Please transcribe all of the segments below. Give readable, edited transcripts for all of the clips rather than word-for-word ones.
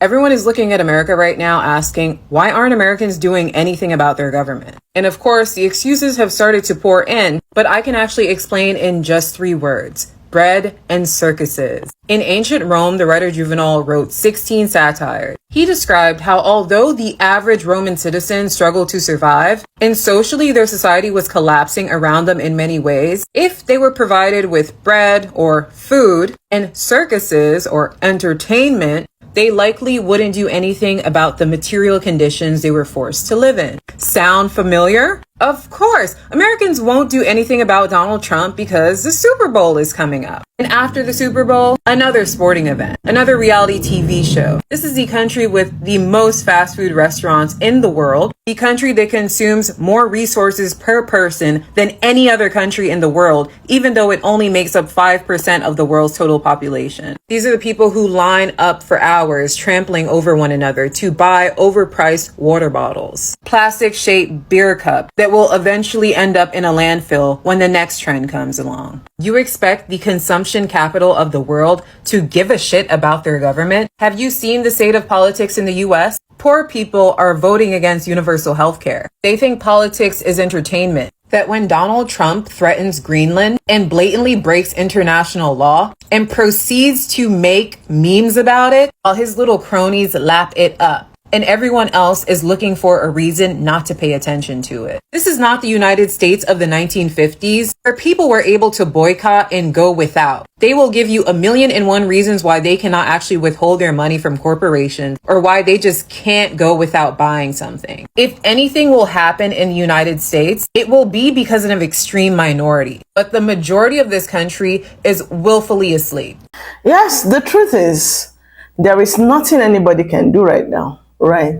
Everyone is looking at America right now asking, why aren't Americans doing anything about their government? And of course, the excuses have started to pour in, but I can actually explain in just 3 words: bread and circuses. In ancient Rome, the writer Juvenal wrote 16 satires. He described how although the average Roman citizen struggled to survive, and socially their society was collapsing around them in many ways, if they were provided with bread or food and circuses or entertainment, they likely wouldn't do anything about the material conditions they were forced to live in. Sound familiar? Of course, Americans won't do anything about Donald Trump because the Super Bowl is coming up. And after the Super Bowl, another sporting event, another reality TV show. This is the country with the most fast food restaurants in the world, the country that consumes more resources per person than any other country in the world, even though it only makes up 5% of the world's total population. These are the people who line up for hours, trampling over one another to buy overpriced water bottles, plastic-shaped beer cup that will eventually end up in a landfill when the next trend comes along. You expect the consumption capital of the world to give a shit about their government? Have you seen the state of politics in the US? Poor people are voting against universal health care. They think politics is entertainment. That when Donald Trump threatens Greenland and blatantly breaks international law and proceeds to make memes about it, while his little cronies lap it up, and everyone else is looking for a reason not to pay attention to it. This is not the United States of the 1950s, where people were able to boycott and go without. They will give you 1,000,001 reasons why they cannot actually withhold their money from corporations or why they just can't go without buying something. If anything will happen in the United States, it will be because of an extreme minority. But the majority of this country is willfully asleep. Yes, the truth is, there is nothing anybody can do right now. Right.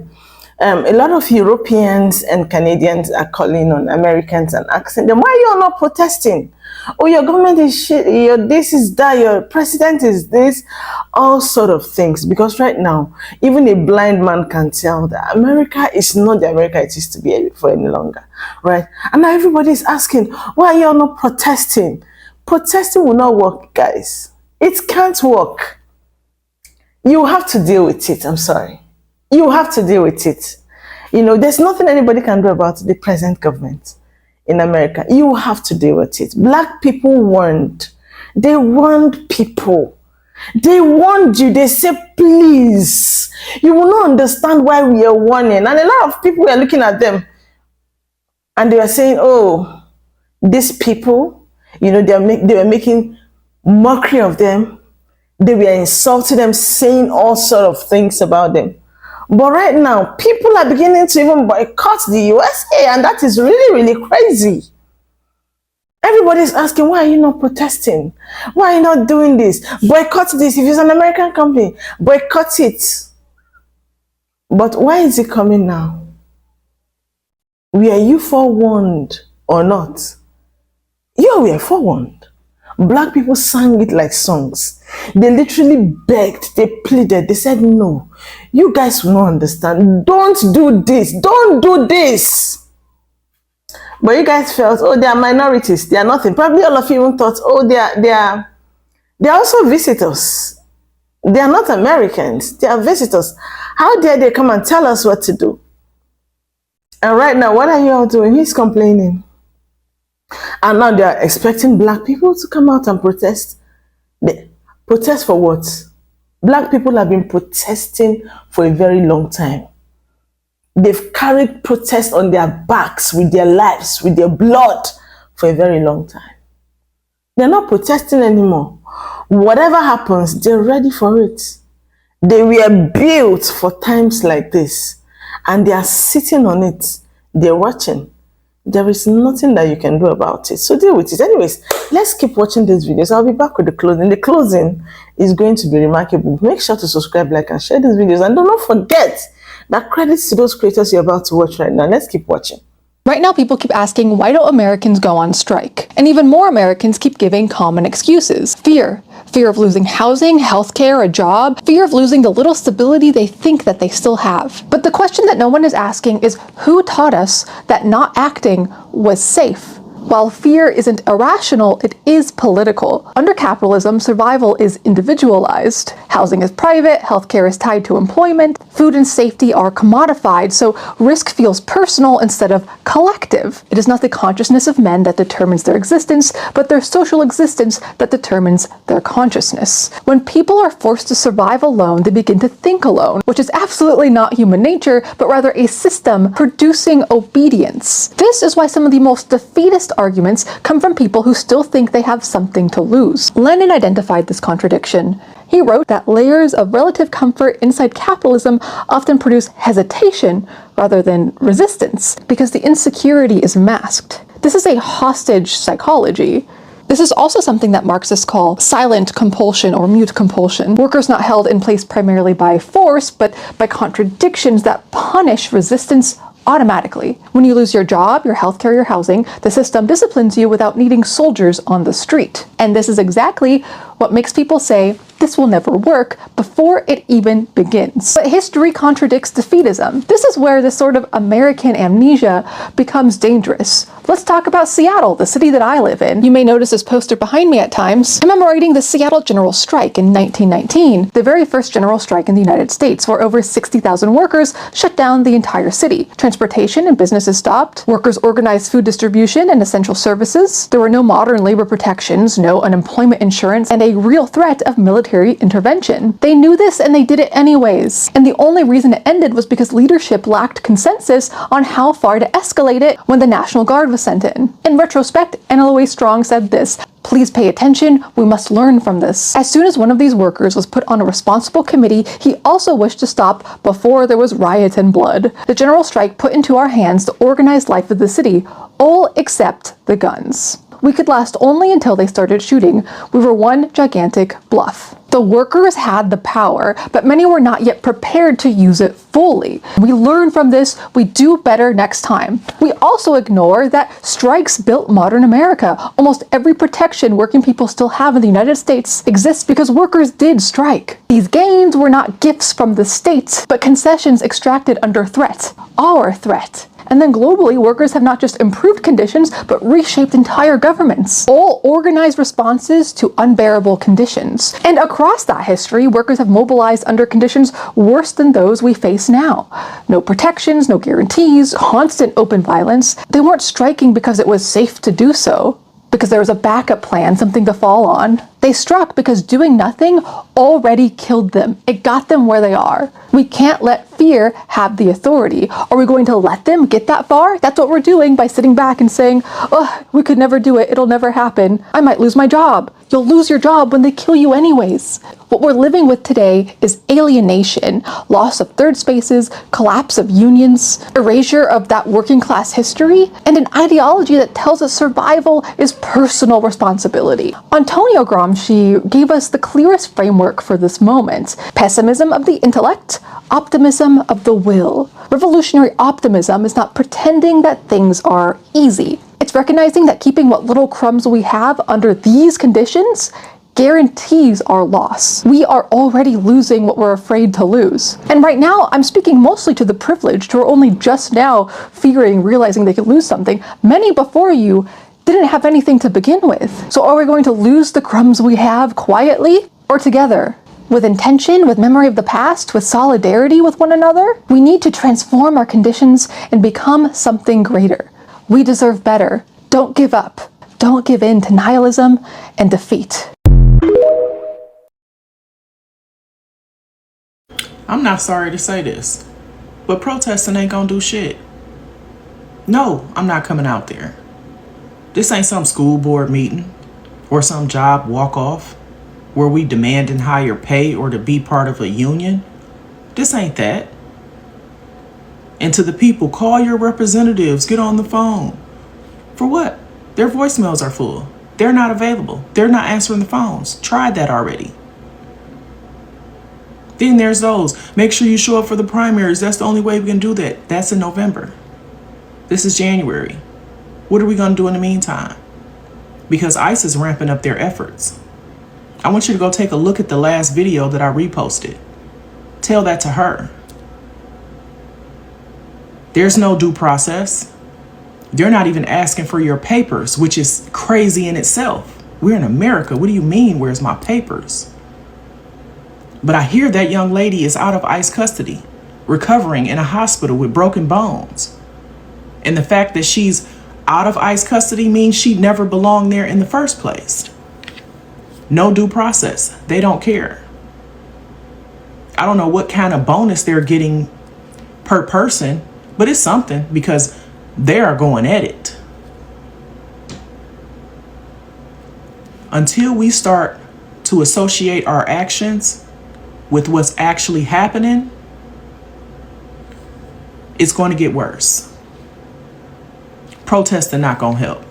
A lot of Europeans and Canadians are calling on Americans and asking them, why are you not protesting? Oh, your government is shit, your this is that, your president is this, all sort of things. Because right now, even a blind man can tell that America is not the America it used to be for any longer. Right. And now everybody is asking, why are you not protesting? Protesting will not work, guys. It can't work. You have to deal with it. I'm sorry. You have to deal with it. You know, there's nothing anybody can do about the present government in America. You have to deal with it. Black people warned. They warned people. They warned you. They said, please. You will not understand why we are warning. And a lot of people were looking at them. And they were saying, oh, these people, you know, they were making mockery of them. They were insulting them, saying all sort of things about them. But right now, people are beginning to even boycott the USA, and that is really, really crazy. Everybody's asking, why are you not protesting? Why are you not doing this? Boycott this. If it's an American company, boycott it. But why is it coming now? Were you forewarned or not? You were forewarned. Black people sang it like songs. They literally begged, they pleaded, they said, no, you guys will not understand. Don't do this. Don't do this. But you guys felt, oh, they are minorities. They are nothing. Probably all of you even thought, oh, they are also visitors. They are not Americans. They are visitors. How dare they come and tell us what to do? And right now, what are you all doing? He's complaining. And now they are expecting black people to come out and protest. They protest for what? Black people have been protesting for a very long time. They've carried protest on their backs, with their lives, with their blood for a very long time. They're not protesting anymore. Whatever happens, they're ready for it. They were built for times like this, and they are sitting on it. They're watching. There is nothing that you can do about it. So deal with it. Anyways, let's keep watching these videos. I'll be back with the closing. The closing is going to be remarkable. Make sure to subscribe, like, and share these videos. And do not forget that credits to those creators you're about to watch right now. Let's keep watching. Right now, people keep asking, why don't Americans go on strike? And even more Americans keep giving common excuses. Fear. Fear of losing housing, healthcare, a job. Fear of losing the little stability they think that they still have. But the question that no one is asking is, who taught us that not acting was safe? While fear isn't irrational, it is political. Under capitalism, survival is individualized. Housing is private, healthcare is tied to employment, food and safety are commodified, so risk feels personal instead of collective. It is not the consciousness of men that determines their existence, but their social existence that determines their consciousness. When people are forced to survive alone, they begin to think alone, which is absolutely not human nature, but rather a system producing obedience. This is why some of the most defeatist arguments come from people who still think they have something to lose. Lenin identified this contradiction. He wrote that layers of relative comfort inside capitalism often produce hesitation rather than resistance, because the insecurity is masked. This is a hostage psychology. This is also something that Marxists call silent compulsion or mute compulsion. Workers not held in place primarily by force, but by contradictions that punish resistance automatically. When you lose your job, your healthcare, your housing, the system disciplines you without needing soldiers on the street. And this is exactly what makes people say, this will never work, before it even begins. But history contradicts defeatism. This is where this sort of American amnesia becomes dangerous. Let's talk about Seattle, the city that I live in. You may notice this poster behind me at times, commemorating the Seattle General Strike in 1919, the very first general strike in the United States, where over 60,000 workers shut down the entire city. Transportation and businesses stopped. Workers organized food distribution and essential services. There were no modern labor protections, no unemployment insurance, and a real threat of military intervention. They knew this and they did it anyways. And the only reason it ended was because leadership lacked consensus on how far to escalate it when the National Guard was sent in. In retrospect, Anna Louise Strong said this, "Please pay attention, we must learn from this." As soon as one of these workers was put on a responsible committee, he also wished to stop before there was riot and blood. The general strike put into our hands the organized life of the city, all except the guns. We could last only until they started shooting. We were one gigantic bluff. The workers had the power, but many were not yet prepared to use it fully. We learn from this, we do better next time. We also ignore that strikes built modern America. Almost every protection working people still have in the United States exists because workers did strike. These gains were not gifts from the state, but concessions extracted under threat, our threat. And then globally, workers have not just improved conditions, but reshaped entire governments. All organized responses to unbearable conditions. And across that history, workers have mobilized under conditions worse than those we face now. No protections, no guarantees, constant open violence. They weren't striking because it was safe to do so, because there was a backup plan, something to fall on. They struck because doing nothing already killed them. It got them where they are. We can't let fear have the authority. Are we going to let them get that far? That's what we're doing by sitting back and saying, oh, we could never do it. It'll never happen. I might lose my job. You'll lose your job when they kill you anyways. What we're living with today is alienation, loss of third spaces, collapse of unions, erasure of that working class history, and an ideology that tells us survival is personal responsibility. Antonio Gramsci gave us the clearest framework for this moment. Pessimism of the intellect, optimism of the will. Revolutionary optimism is not pretending that things are easy. It's recognizing that keeping what little crumbs we have under these conditions guarantees our loss. We are already losing what we're afraid to lose. And right now, I'm speaking mostly to the privileged who are only just now fearing, realizing they could lose something. Many before you didn't have anything to begin with. So are we going to lose the crumbs we have quietly or together? With intention, with memory of the past, with solidarity with one another? We need to transform our conditions and become something greater. We deserve better. Don't give up. Don't give in to nihilism and defeat. I'm not sorry to say this, but protesting ain't gonna do shit. No, I'm not coming out there. This ain't some school board meeting or some job walk-off where we demanding higher pay or to be part of a union. This ain't that. And to the people, call your representatives, get on the phone. For what? Their voicemails are full. They're not available. They're not answering the phones. Tried that already. Then there's those. Make sure you show up for the primaries. That's the only way we can do that. That's in November. This is January. What are we going to do in the meantime? Because ICE is ramping up their efforts. I want you to go take a look at the last video that I reposted. Tell that to her. There's no due process. They're not even asking for your papers, which is crazy in itself. We're in America. What do you mean, where's my papers? But I hear that young lady is out of ICE custody, recovering in a hospital with broken bones. And the fact that she's out of ICE custody means she never belonged there in the first place. No due process. They don't care. I don't know what kind of bonus they're getting per person, but it's something because they are going at it. Until we start to associate our actions with what's actually happening, it's going to get worse. Protesting not going to help.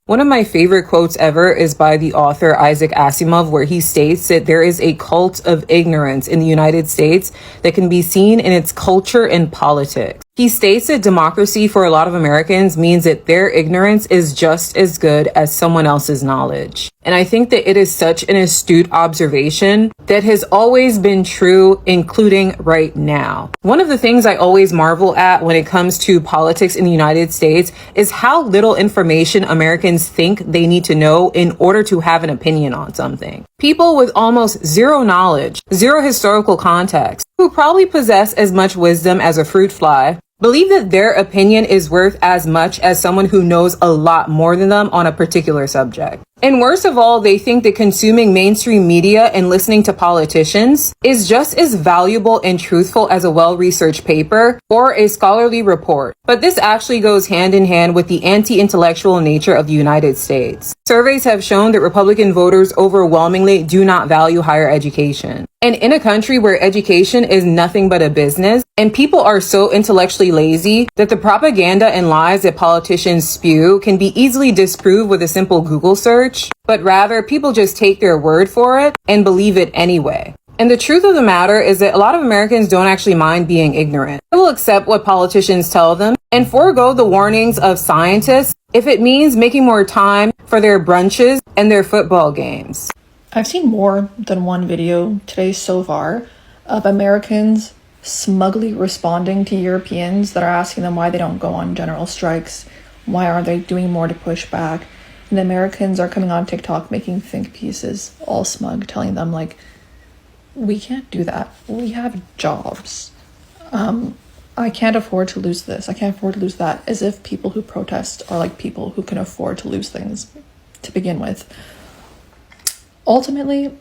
One of my favorite quotes ever is by the author Isaac Asimov, where he states that there is a cult of ignorance in the United States that can be seen in its culture and politics. He states that democracy for a lot of Americans means that their ignorance is just as good as someone else's knowledge. And I think that it is such an astute observation that has always been true, including right now. One of the things I always marvel at when it comes to politics in the United States is how little information Americans think they need to know in order to have an opinion on something. People with almost zero knowledge, zero historical context, who probably possess as much wisdom as a fruit fly, believe that their opinion is worth as much as someone who knows a lot more than them on a particular subject. And worst of all, they think that consuming mainstream media and listening to politicians is just as valuable and truthful as a well-researched paper or a scholarly report. But this actually goes hand in hand with the anti-intellectual nature of the United States. Surveys have shown that Republican voters overwhelmingly do not value higher education. And in a country where education is nothing but a business, and people are so intellectually lazy that the propaganda and lies that politicians spew can be easily disproved with a simple Google search, but rather people just take their word for it and believe it anyway. And the truth of the matter is that a lot of Americans don't actually mind being ignorant. They will accept what politicians tell them and forego the warnings of scientists if it means making more time for their brunches and their football games. I've seen more than one video today so far of Americans smugly responding to Europeans that are asking them why they don't go on general strikes, why aren't they doing more to push back, and Americans are coming on TikTok making think pieces, all smug, telling them like, we can't do that, we have jobs, I can't afford to lose this, I can't afford to lose that, as if people who protest are like people who can afford to lose things to begin with. Ultimately,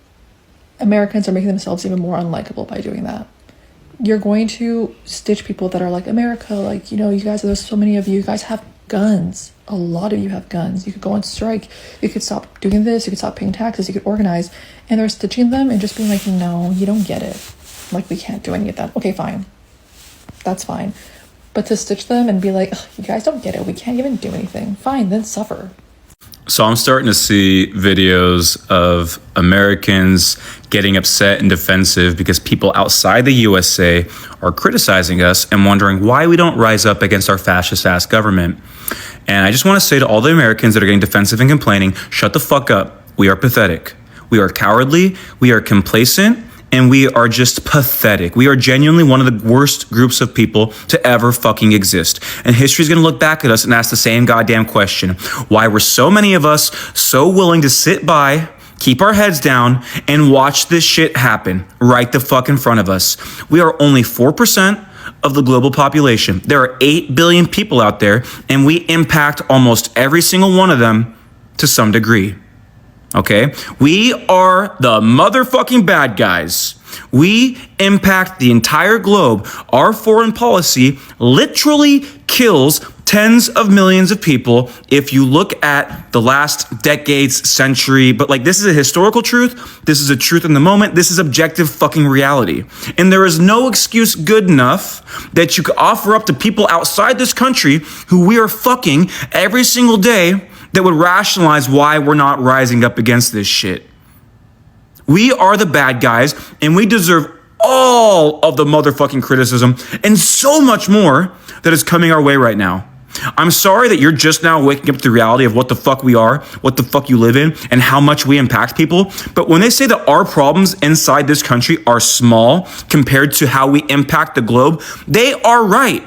Americans are making themselves even more unlikable by doing that. You're going to stitch people that are like, America, like, you know, you guys, there's so many of you guys have guns. A lot of you have guns. You could go on strike. You could stop doing this. You could stop paying taxes. You could organize. And they're stitching them and just being like, no, you don't get it. Like, we can't do any of that. Okay, fine. That's fine. But to stitch them and be like, you guys don't get it. We can't even do anything. Fine, then suffer. So I'm starting to see videos of Americans getting upset and defensive because people outside the USA are criticizing us and wondering why we don't rise up against our fascist-ass government. And I just want to say to all the Americans that are getting defensive and complaining, shut the fuck up. We are pathetic. We are cowardly. We are complacent. And we are just pathetic. We are genuinely one of the worst groups of people to ever fucking exist. And history's gonna look back at us and ask the same goddamn question. Why were so many of us so willing to sit by, keep our heads down, and watch this shit happen right the fuck in front of us? We are only 4% of the global population. There are 8 billion people out there, and we impact almost every single one of them to some degree. Okay, we are the motherfucking bad guys. We impact the entire globe. Our foreign policy literally kills tens of millions of people if you look at the last decades, century. But like, this is a historical truth. This is a truth in the moment. This is objective fucking reality. And there is no excuse good enough that you could offer up to people outside this country who we are fucking every single day that would rationalize why we're not rising up against this shit. We are the bad guys, and we deserve all of the motherfucking criticism and so much more that is coming our way right now. I'm sorry that you're just now waking up to the reality of what the fuck we are, what the fuck you live in, and how much we impact people. But when they say that our problems inside this country are small compared to how we impact the globe, they are right.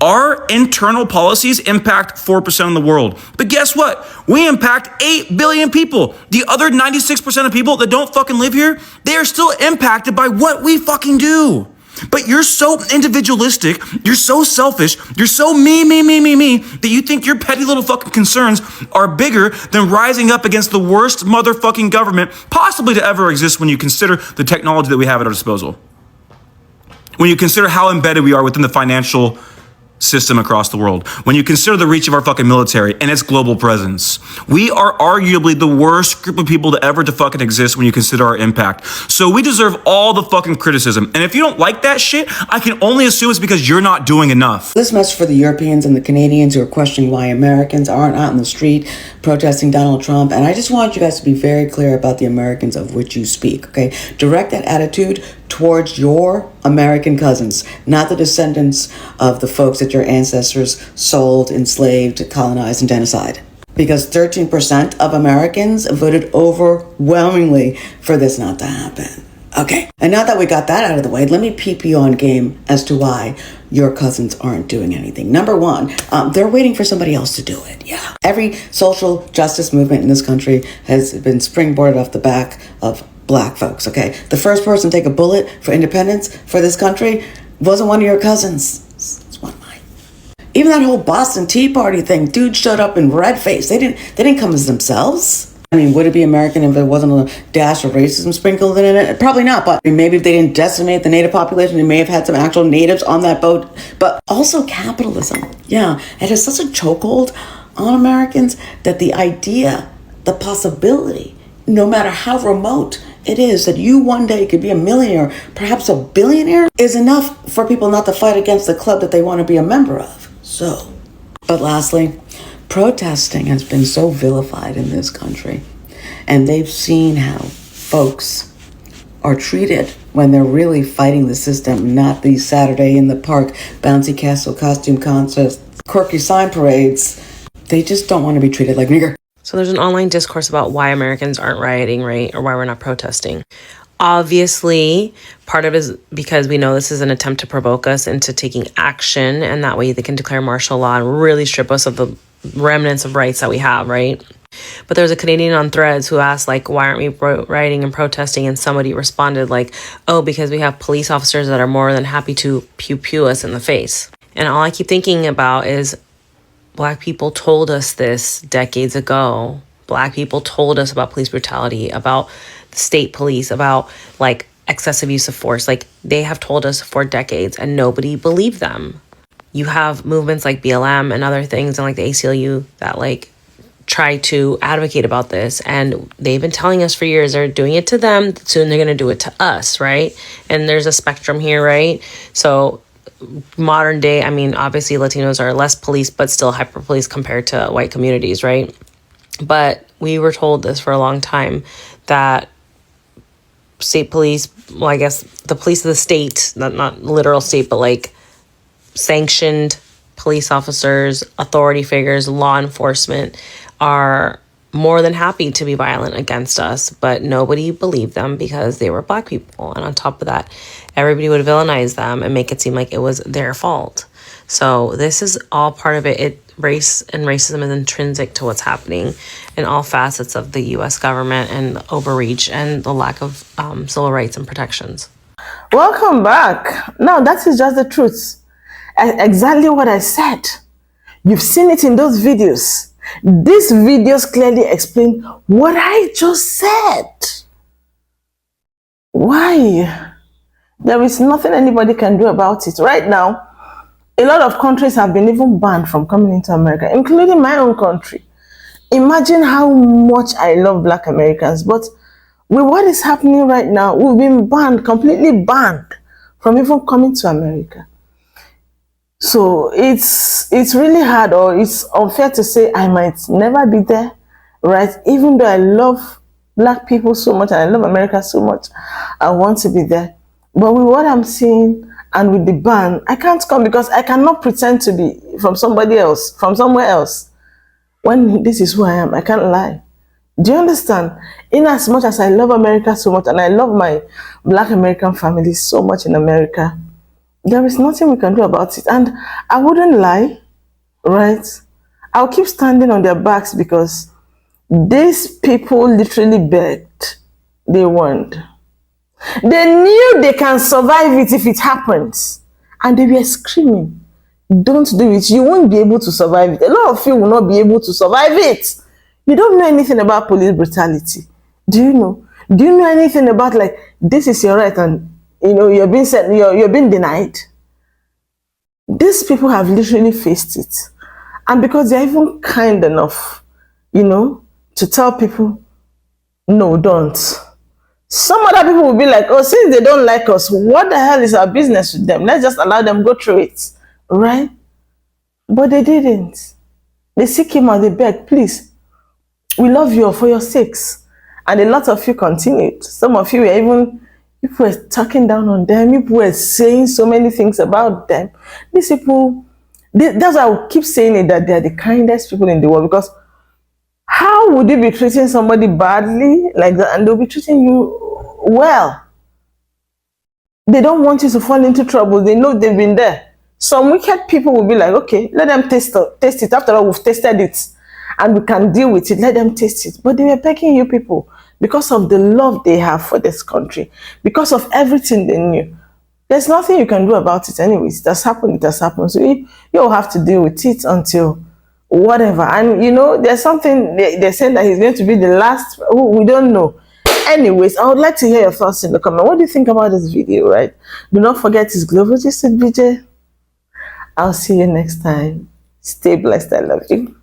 Our internal policies impact 4% of the world. But guess what? We impact 8 billion people. The other 96% of people that don't fucking live here, they are still impacted by what we fucking do. But you're so individualistic, you're so selfish, you're so me, that you think your petty little fucking concerns are bigger than rising up against the worst motherfucking government possibly to ever exist when you consider the technology that we have at our disposal. When you consider how embedded we are within the financial system across the world, when you consider the reach of our fucking military and its global presence, we are arguably the worst group of people to ever to fucking exist when you consider our impact. So we deserve all the fucking criticism. And if you don't like that shit, I can only assume it's because you're not doing enough. This message for the Europeans and the Canadians who are questioning why Americans aren't out in the street protesting Donald Trump. And I just want you guys to be very clear about the Americans of which you speak, okay? Direct that attitude towards your American cousins, not the descendants of the folks that your ancestors sold, enslaved, colonized, and genocide. Because 13% of Americans voted overwhelmingly for this not to happen. Okay, and now that we got that out of the way, let me peep you on game as to why your cousins aren't doing anything. Number one, they're waiting for somebody else to do it. Yeah. Every social justice movement in this country has been springboarded off the back of Black folks, okay? The first person to take a bullet for independence for this country wasn't one of your cousins. It's one of mine. Even that whole Boston Tea Party thing, dude showed up in red face. They didn't come as themselves. I mean, would it be American if there wasn't a dash of racism sprinkled in it? Probably not, but maybe if they didn't decimate the native population, they may have had some actual natives on that boat. But also capitalism. Yeah, it has such a chokehold on Americans that the idea, the possibility, no matter how remote it is that you one day could be a millionaire, perhaps a billionaire, is enough for people not to fight against the club that they want to be a member of. So, but lastly, protesting has been so vilified in this country, and they've seen how folks are treated when they're really fighting the system, not the Saturday in the park, bouncy castle costume contests, quirky sign parades. They just don't want to be treated like nigger. So there's an online discourse about why Americans aren't rioting, right? Or why we're not protesting. Obviously, part of it is because we know this is an attempt to provoke us into taking action, and that way they can declare martial law and really strip us of the remnants of rights that we have, right? But there's a Canadian on Threads who asked, like, why aren't we rioting and protesting? And somebody responded, like, oh, because we have police officers that are more than happy to pew us in the face. And all I keep thinking about is Black people told us this decades ago. Black people told us about police brutality, about the state police, about like excessive use of force. Like they have told us for decades and nobody believed them. You have movements like BLM and other things and like the ACLU that like try to advocate about this. And they've been telling us for years, they're doing it to them. Soon they're going to do it to us, right? And there's a spectrum here, right? So modern day, I mean, obviously Latinos are less policed, but still hyper policed compared to white communities, right? But we were told this for a long time that state police, well, I guess the police of the state, not literal state, but like sanctioned police officers, authority figures, law enforcement are more than happy to be violent against us, but nobody believed them because they were Black people. And on top of that, everybody would villainize them and make it seem like it was their fault. So this is all part of it. Race and racism is intrinsic to what's happening in all facets of the U.S. government and the overreach and the lack of civil rights and protections. Welcome back. Now, that is just the truth. Exactly what I said. You've seen it in those videos. These videos clearly explain what I just said. Why? There is nothing anybody can do about it. Right now, a lot of countries have been even banned from coming into America, including my own country. Imagine how much I love Black Americans, but with what is happening right now, we've been banned, completely banned from even coming to America. So it's really hard, or it's unfair to say I might never be there, right? Even though I love Black people so much and I love America so much, I want to be there. But with what I'm seeing and with the ban, I can't come because I cannot pretend to be from somebody else, from somewhere else. When this is who I am, I can't lie. Do you understand? In as much as I love America so much and I love my Black American family so much in America, There is nothing we can do about it. And I wouldn't lie, right? I'll keep standing on their backs because these people literally begged. They warned. They knew they can survive it if it happens. And they were screaming, don't do it. You won't be able to survive it. A lot of you will not be able to survive it. You don't know anything about police brutality. Do you know? Do you know anything about, like, this is your right and you're being said, you're being denied? These people have literally faced it. And because they're even kind enough, to tell people, no, don't. Some other people will be like, oh, since they don't like us, what the hell is our business with them? Let's just allow them go through it, right? But they didn't. They seek him and they beg, please, we love you for your sakes. And a lot of you continued. Some of you were even, people were talking down on them. People were saying so many things about them. These people, that's why I keep saying it, that they're the kindest people in the world. Because how would you be treating somebody badly like that and they'll be treating you well? They don't want you to fall into trouble. They know they've been there. Some wicked people will be like, okay, let them taste it. After all, we've tasted it and we can deal with it. Let them taste it. But they were begging you people because of the love they have for this country, because of everything they knew. There's nothing you can do about it anyways. It has happened. It has happened. So you'll have to deal with it until whatever. And there's something they said that he's going to be the last. We don't know. Anyways, I would like to hear your thoughts in the comment. What do you think about this video, right? Do not forget it's Global Gist with BJ. I'll see you next time. Stay blessed. I love you.